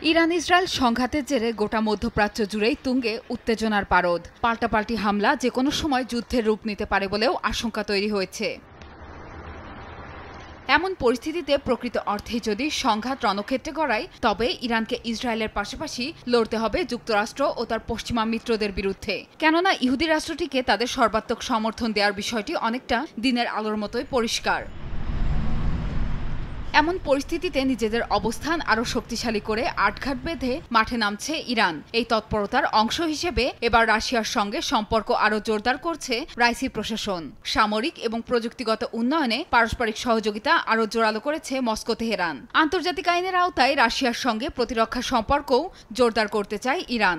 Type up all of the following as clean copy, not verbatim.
Iran Israel সংঘাতের জেরে গোটা মধ্যপ্রাচ্য জুড়েই তুঙ্গে উত্তেজনার পারদ। পাল্টাপাল্টি হামলা যে কোনো সময় যুদ্ধের রূপ নিতে পারে বলেও আশঙ্কা তৈরি হয়েছে। এমন পরিস্থিতিতে প্রকৃত অর্থে যদি সংঘাত রণক্ষেত্রে গড়ায়, তবে ইরানকে ইসরায়েলের পাশাপাশি লড়তে হবে যুক্তরাষ্ট্র ও তার পশ্চিমা মিত্রদের বিরুদ্ধে। কেননা ইহুদি রাষ্ট্রটিকে তাদের সর্বাত্মক সমর্থন দেওয়ার বিষয়টি অনেকটা দিনের আলোর মতোই পরিষ্কার। এমন পরিস্থিতিতে নিজেদের অবস্থান আরও শক্তিশালী করে আটঘাট বেঁধে মাঠে নামছে ইরান। এই তৎপরতার অংশ হিসেবে এবার রাশিয়ার সঙ্গে সম্পর্ক আরও জোরদার করছে রাইসি প্রশাসন। সামরিক এবং প্রযুক্তিগত উন্নয়নে পারস্পরিক সহযোগিতা আরও জোরালো করেছে মস্কো তেহরান। আন্তর্জাতিক আইনের আওতায় রাশিয়ার সঙ্গে প্রতিরক্ষা সম্পর্কও জোরদার করতে চায় ইরান।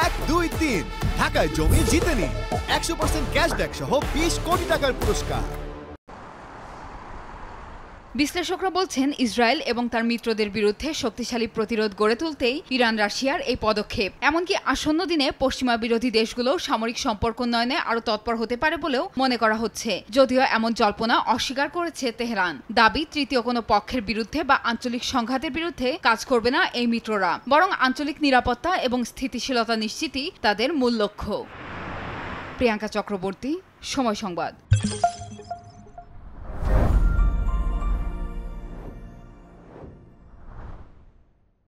1, 2, 3 ঢাকায় জমি জিতে নিন 100% ক্যাশব্যাক সহ 20 কোটি টাকার পুরস্কার। বিশ্লেষকরা বলছেন, ইসরায়েল এবং তার মিত্রদের বিরুদ্ধে শক্তিশালী প্রতিরোধ গড়ে তুলতেই ইরান রাশিয়ার এই পদক্ষেপ। এমনকি আসন্ন দিনে পশ্চিমা বিরোধী দেশগুলো সামরিক সম্পর্ক উন্নয়নে আরও তৎপর হতে পারে বলেও মনে করা হচ্ছে। যদিও এমন জল্পনা অস্বীকার করেছে তেহরান। দাবি, তৃতীয় কোনো পক্ষের বিরুদ্ধে বা আঞ্চলিক সংঘাতের বিরুদ্ধে কাজ করবে না এই মিত্ররা, বরং আঞ্চলিক নিরাপত্তা এবং স্থিতিশীলতা নিশ্চিতই তাদের মূল লক্ষ্য। প্রিয়াঙ্কা চক্রবর্তী, সময় সংবাদ।